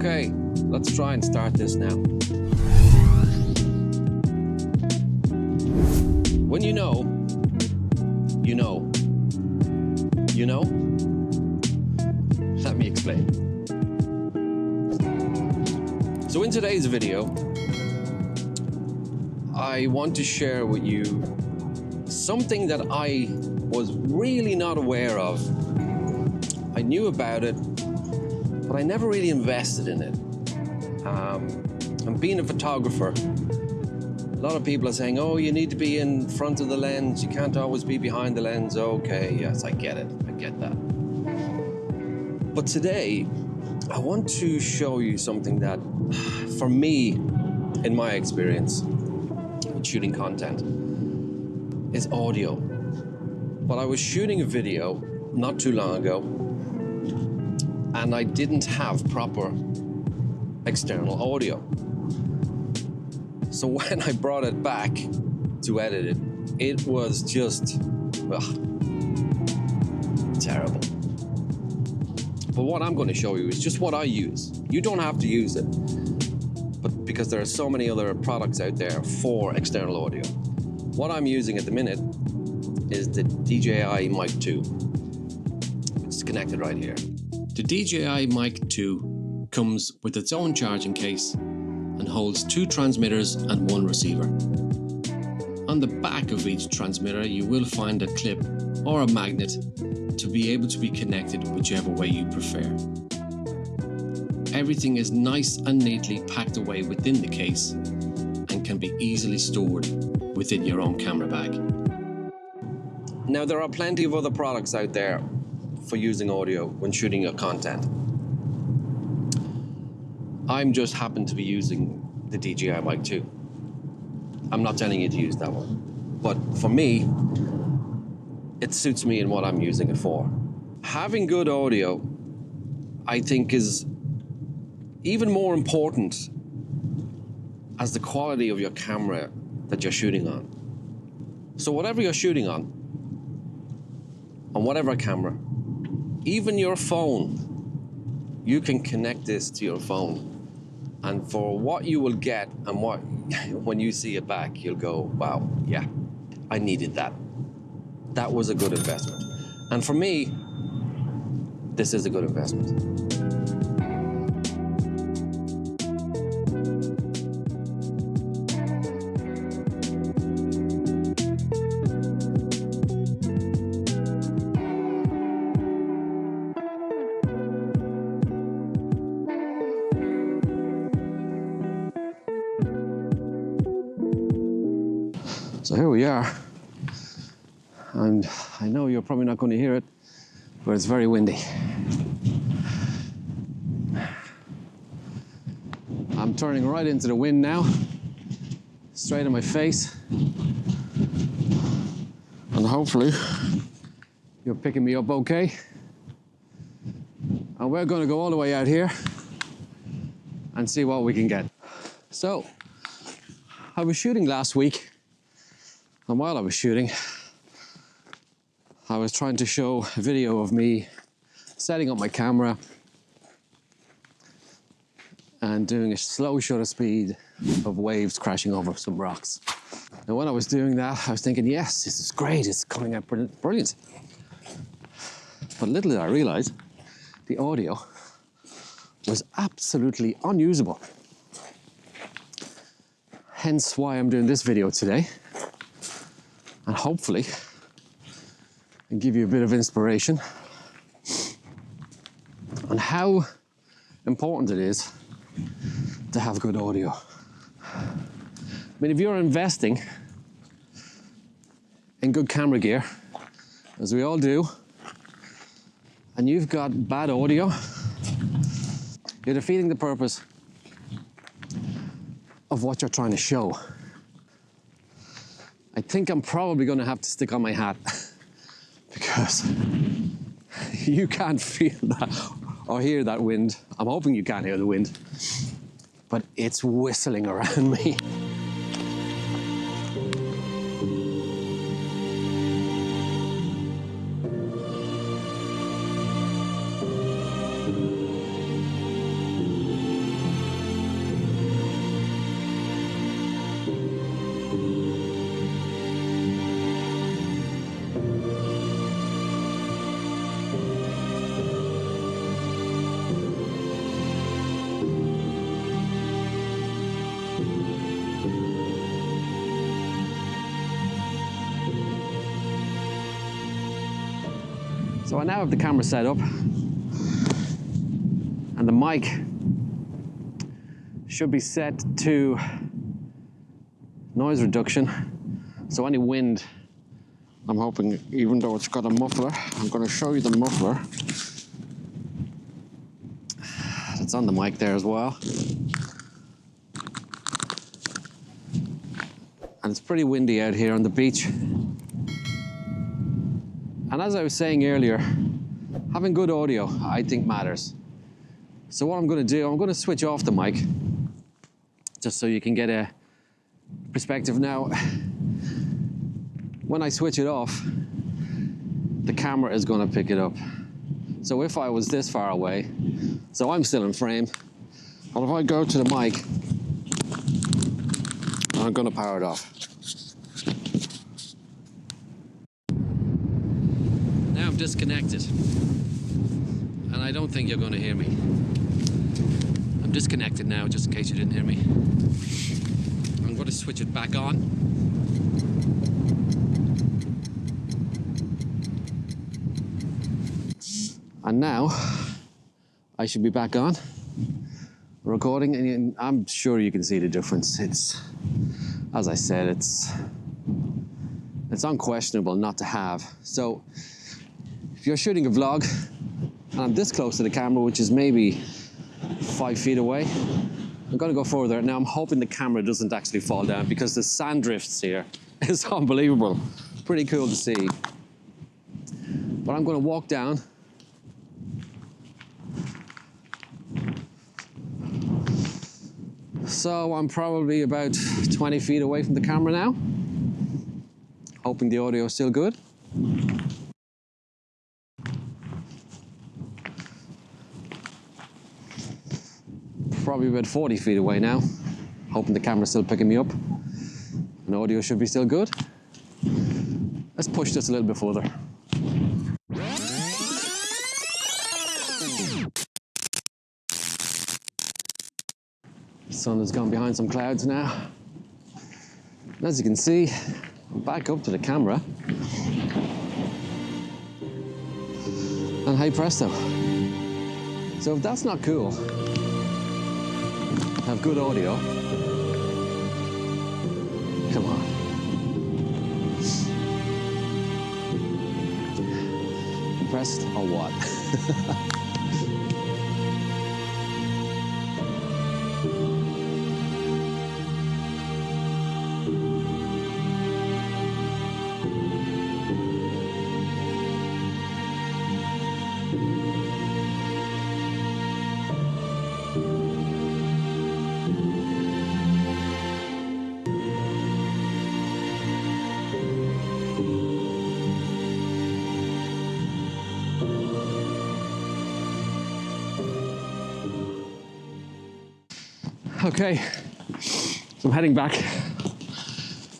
Okay, let's try and start this now. When you know, you know. You know? Let me explain. So in today's video, I want to share with you something that I was really not aware of. I knew about it, but I never really invested in it. And being a photographer, a lot of people are saying, oh, you need to be in front of the lens. You can't always be behind the lens. Okay, yes, I get it. I get that. But today, I want to show you something that, for me, in my experience, with shooting content, is audio. But I was shooting a video not too long ago, and I didn't have proper external audio. So when I brought it back to edit it, it was just, terrible. But what I'm going to show you is just what I use. You don't have to use it, but because there are so many other products out there for external audio. What I'm using at the minute is the DJI Mic 2. It's connected right here. The DJI Mic 2 comes with its own charging case and holds 2 transmitters and 1 receiver. On the back of each transmitter, you will find a clip or a magnet to be able to be connected whichever way you prefer. Everything is nice and neatly packed away within the case and can be easily stored within your own camera bag. Now, there are plenty of other products out there for using audio when shooting your content. I'm just happen to be using the DJI Mic 2. I'm not telling you to use that one. But for me, it suits me in what I'm using it for. Having good audio, I think, is even more important as the quality of your camera that you're shooting on. So whatever you're shooting on whatever camera, even your phone, you can connect this to your phone. And for what you will get and what, when you see it back, you'll go, wow, yeah, I needed that. That was a good investment. And for me, this is a good investment. So here we are, and I know you're probably not going to hear it, but it's very windy. I'm turning right into the wind now, straight in my face, and hopefully you're picking me up okay. And we're going to go all the way out here and see what we can get. So, I was shooting last week. And while I was shooting, I was trying to show a video of me setting up my camera and doing a slow shutter speed of waves crashing over some rocks. And when I was doing that, I was thinking, yes, this is great, it's coming out brilliant. But little did I realize, the audio was absolutely unusable. Hence why I'm doing this video today. And hopefully, and give you a bit of inspiration on how important it is to have good audio. I mean, if you're investing in good camera gear, as we all do, and you've got bad audio, you're defeating the purpose of what you're trying to show. I think I'm probably going to have to stick on my hat because you can't feel that or hear that wind. I'm hoping you can't hear the wind, but it's whistling around me. So I now have the camera set up, and the mic should be set to noise reduction. So any wind, I'm hoping, even though it's got a muffler, I'm going to show you the muffler. It's on the mic there as well. And it's pretty windy out here on the beach. And as I was saying earlier, having good audio, I think, matters. So what I'm going to do, I'm going to switch off the mic, just so you can get a perspective. Now, when I switch it off, the camera is going to pick it up. So if I was this far away, so I'm still in frame, but if I go to the mic, I'm going to power it off. Now I'm disconnected, and I don't think you're going to hear me. I'm disconnected now, just in case you didn't hear me. I'm going to switch it back on. And now I should be back on recording, and I'm sure you can see the difference. It's, as I said, it's unquestionable not to have. So if you're shooting a vlog and I'm this close to the camera, which is maybe 5 feet away, I'm going to go further. Now I'm hoping the camera doesn't actually fall down, because the sand drifts here is unbelievable. Pretty cool to see. But I'm going to walk down. So I'm probably about 20 feet away from the camera now. Hoping the audio is still good. Probably about 40 feet away now. Hoping the camera's still picking me up. And audio should be still good. Let's push this a little bit further. The sun has gone behind some clouds now. And as you can see, I'm back up to the camera. And hey presto. So if that's not cool, have good audio. Come on. Impressed or what? Okay, so I'm heading back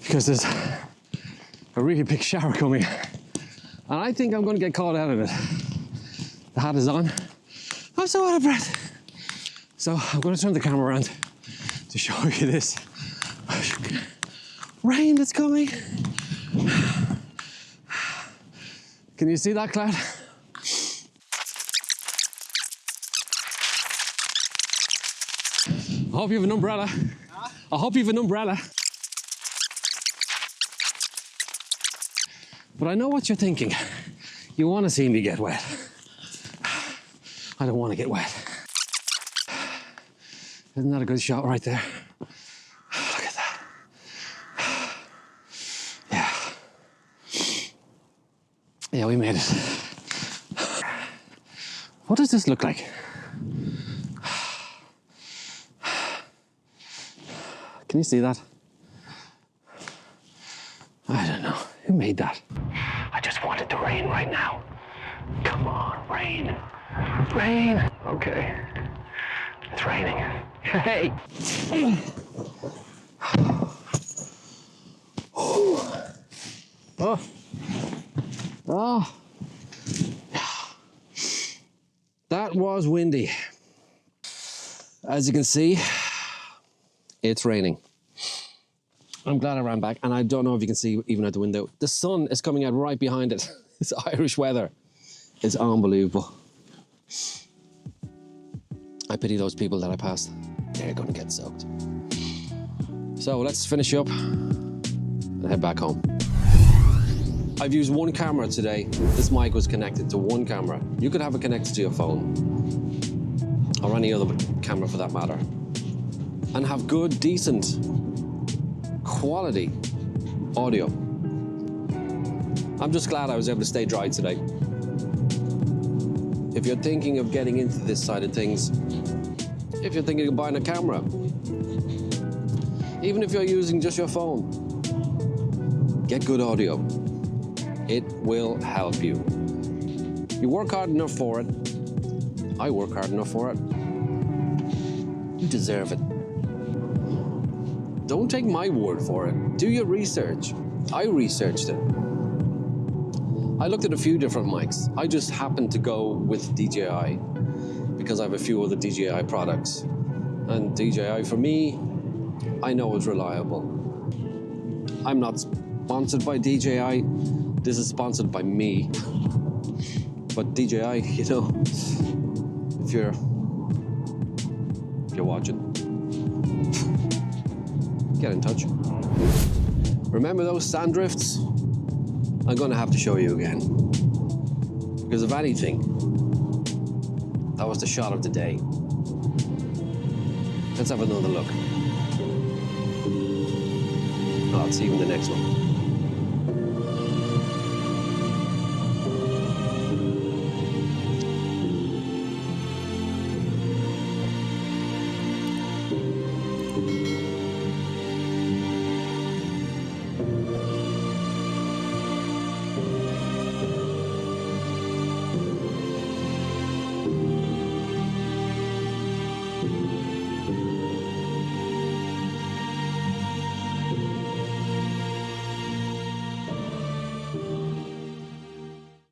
because there's a really big shower coming, and I think I'm going to get caught out of it. The hat is on. I'm so out of breath. So I'm going to turn the camera around to show you this. Rain that's coming. Can you see that cloud? I hope you have an umbrella. Huh? I hope you have an umbrella. But I know what you're thinking. You want to see me get wet. I don't want to get wet. Isn't that a good shot right there? Look at that. Yeah. Yeah, we made it. What does this look like? Can you see that? I don't know. Who made that? I just want it to rain right now. Come on, rain. Rain. Okay. It's raining. Hey. Oh. Oh. That was windy. As you can see, it's raining. I'm glad I ran back, and I don't know if you can see even out the window. The sun is coming out right behind it. It's Irish weather. is unbelievable. I pity those people that I passed. They're gonna get soaked. So let's finish up and head back home. I've used one camera today. This mic was connected to one camera. You could have it connected to your phone or any other camera for that matter, and have good, decent, quality audio. I'm just glad I was able to stay dry today. If you're thinking of getting into this side of things, if you're thinking of buying a camera, even if you're using just your phone, get good audio. It will help you. You work hard enough for it. I work hard enough for it. You deserve it. Don't take my word for it. Do your research. I researched it. I looked at a few different mics. I just happened to go with DJI because I have a few other DJI products. And DJI, for me, I know it's reliable. I'm not sponsored by DJI. This is sponsored by me. But DJI, you know, if you're watching, get in touch. Remember those sand drifts? I'm gonna have to show you again. Because if anything, that was the shot of the day. Let's have another look. I'll see you in the next one.